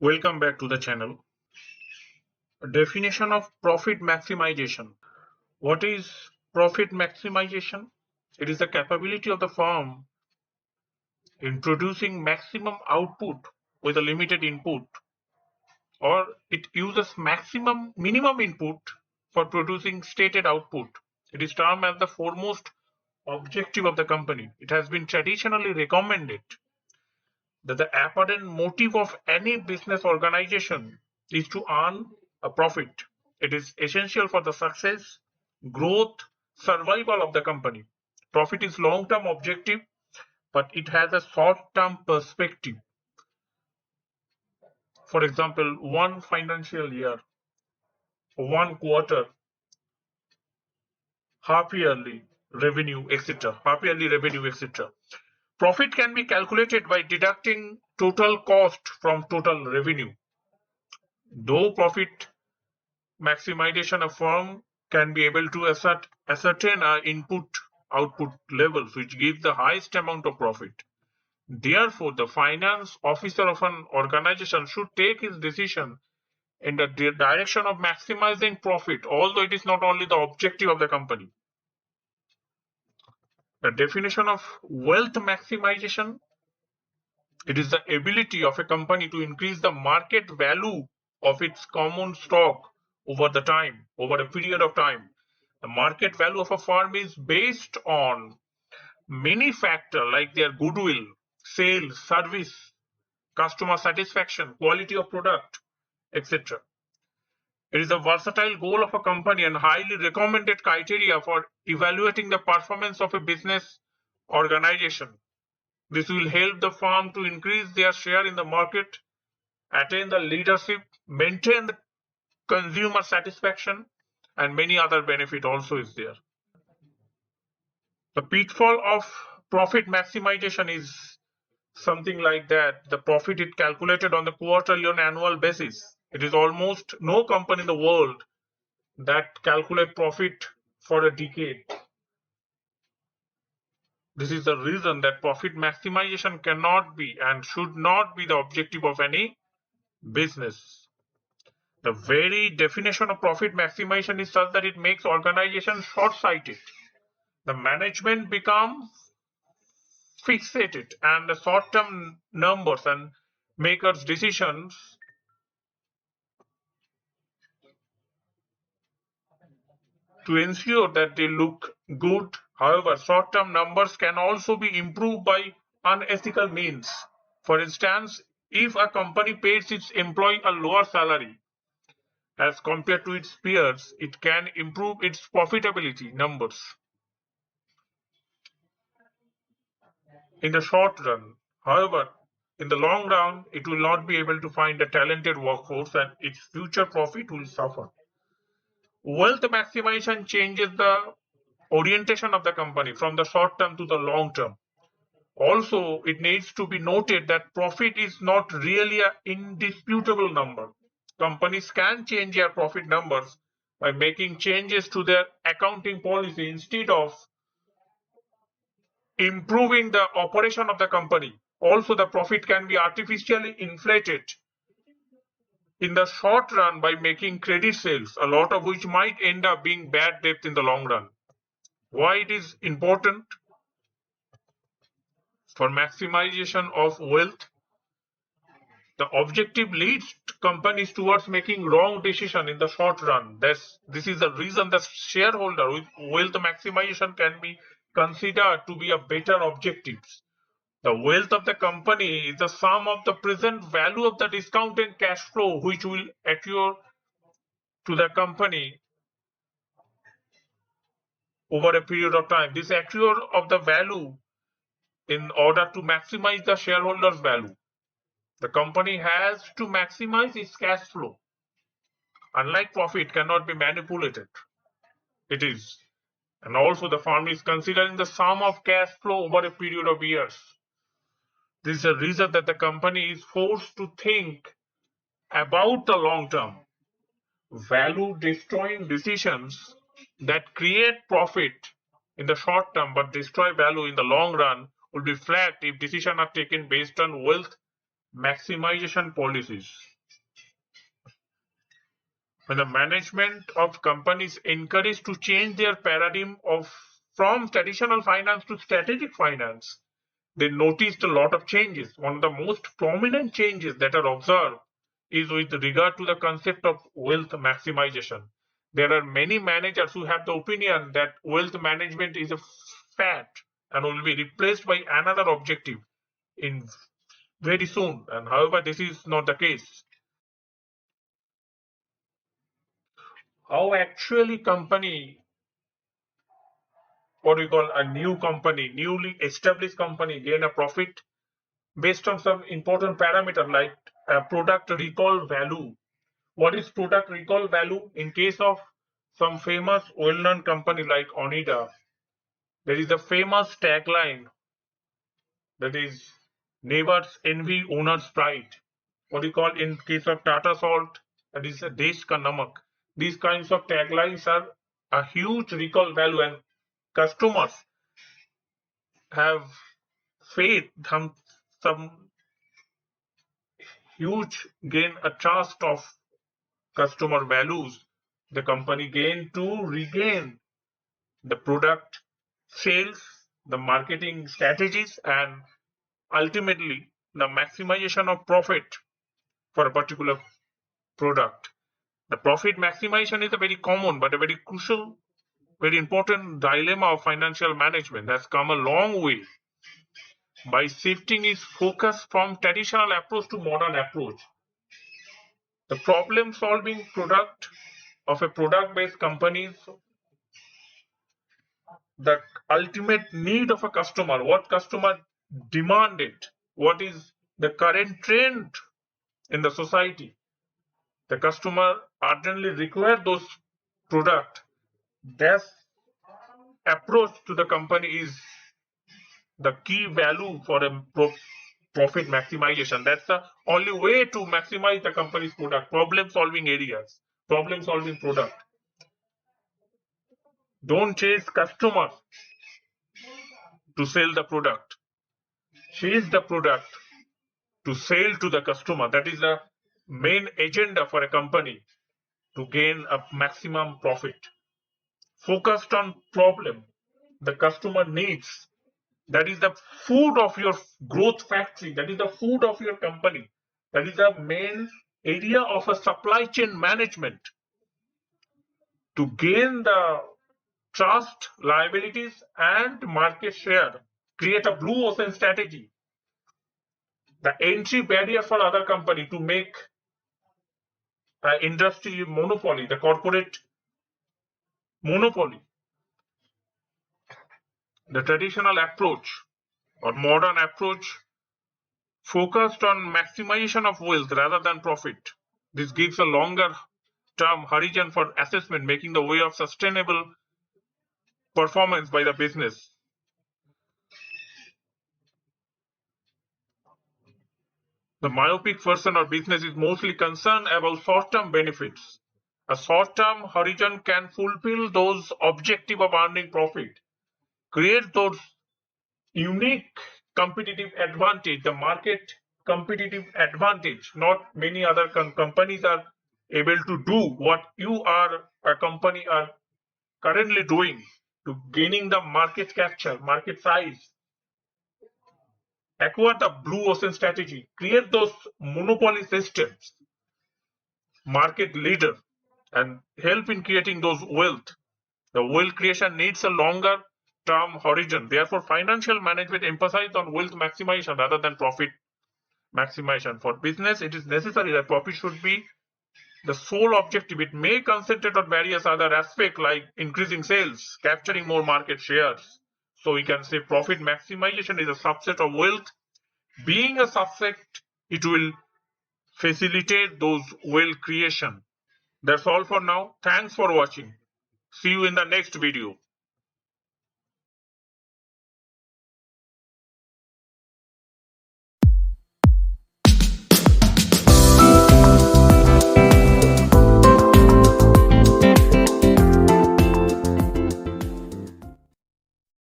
Welcome back to the channel. A definition of profit maximization. What is profit maximization? It is the capability of the firm in producing maximum output with a limited input, or it uses minimum input for producing stated output. It is termed as the foremost objective of the company. It has been traditionally recommended that the apparent motive of any business organization is to earn a profit. It is essential for the success, growth, survival of the company. Profit is long-term objective, but it has a short-term perspective. For example, one financial year, one quarter, half-yearly revenue, etc. Half-yearly revenue, etc. Profit can be calculated by deducting total cost from total revenue. Though profit maximization, a firm can be able to ascertain input output levels which give the highest amount of profit. Therefore, the finance officer of an organization should take his decision in the direction of maximizing profit, although it is not only the objective of the company. The definition of wealth maximization: it is the ability of a company to increase the market value of its common stock over a period of time. The market value of a firm is based on many factors like their goodwill, sales, service, customer satisfaction, quality of product, etc. It is a versatile goal of a company and highly recommended criteria for evaluating the performance of a business organization. This will help the firm to increase their share in the market, attain the leadership, maintain the consumer satisfaction, and many other benefits also is there. The pitfall of profit maximization is something like that. The profit is calculated on the quarterly and annual basis. It is almost no company in the world that calculate profit for a decade. This is the reason that profit maximization cannot be and should not be the objective of any business. The very definition of profit maximization is such that it makes organizations short-sighted. The management becomes fixated and the short-term numbers and makers decisions to ensure that they look good. However, short-term numbers can also be improved by unethical means. For instance, if a company pays its employee a lower salary as compared to its peers, it can improve its profitability numbers in the short run. However, in the long run, it will not be able to find a talented workforce and its future profit will suffer. Wealth maximization changes the orientation of the company from the short term to the long term. Also, it needs to be noted that profit is not really an indisputable number. Companies can change their profit numbers by making changes to their accounting policy instead of improving the operation of the company. Also, the profit can be artificially inflated in the short run by making credit sales, a lot of which might end up being bad debt in the long run. Why it is important for maximization of wealth? The objective leads companies towards making wrong decision in the short run. This is the reason the shareholder with wealth maximization can be considered to be a better objectives. The wealth of the company is the sum of the present value of the discounted cash flow which will accrue to the company over a period of time. This accrual of the value in order to maximize the shareholders' value. The company has to maximize its cash flow. Unlike profit, cannot be manipulated. It is. And also the firm is considering the sum of cash flow over a period of years. This is a reason that the company is forced to think about the long term. Value destroying decisions that create profit in the short term but destroy value in the long run will be flagged if decisions are taken based on wealth maximization policies. When the management of companies encouraged to change their paradigm from traditional finance to strategic finance, they noticed a lot of changes. One of the most prominent changes that are observed is with regard to the concept of wealth maximization. There are many managers who have the opinion that wealth management is a fad and will be replaced by another objective in very soon. And however, this is not the case. How actually company, what we call a new company, newly established company, gain a profit based on some important parameter like product recall value. What is product recall value? In case of some famous well-known company like Onida, there is a famous tagline that is neighbors envy, owners pride. What do you call in case of Tata Salt? That is Desh Ka Namak. These kinds of taglines are a huge recall value, and customers have faith, some huge gain a trust of customer values. The company gain to regain the product sales, the marketing strategies, and ultimately the maximization of profit for a particular product. The profit maximization is a very common but a very crucial, very important dilemma of financial management. Has come a long way by shifting its focus from traditional approach to modern approach. The problem solving product of a product based company is the ultimate need of a customer, what customer demanded, what is the current trend in the society. The customer urgently require those product. That approach to the company is the key value for a profit maximization. That's the only way to maximize the company's product. Problem solving areas, problem solving product. Don't chase customers to sell the product. Chase the product to sell to the customer. That is the main agenda for a company to gain a maximum profit. Focused on problem the customer needs. That is the food of your growth factory. That is the food of your company. That is the main area of a supply chain management. To gain the trust, liabilities, and market share, create a blue ocean strategy. The entry barrier for other company to make industry monopoly, the corporate monopoly. The traditional approach or modern approach focused on maximization of wealth rather than profit. This gives a longer term horizon for assessment, making the way of sustainable performance by the business. The myopic person or business is mostly concerned about short-term benefits. A short-term horizon can fulfill those objective of earning profit, create those unique competitive advantage, the market competitive advantage. Not many other companies are able to do what you are a company are currently doing to gaining the market capture, market size. Acquire the blue ocean strategy, create those monopoly systems, market leader, and help in creating those wealth. The wealth creation needs a longer term horizon. Therefore, financial management emphasizes on wealth maximization rather than profit maximization. For business, it is necessary that profit should be the sole objective. It may concentrate on various other aspects like increasing sales, capturing more market shares. So we can say profit maximization is a subset of wealth. Being a subset, it will facilitate those wealth creation. That's all for now. Thanks for watching. See you in the next video.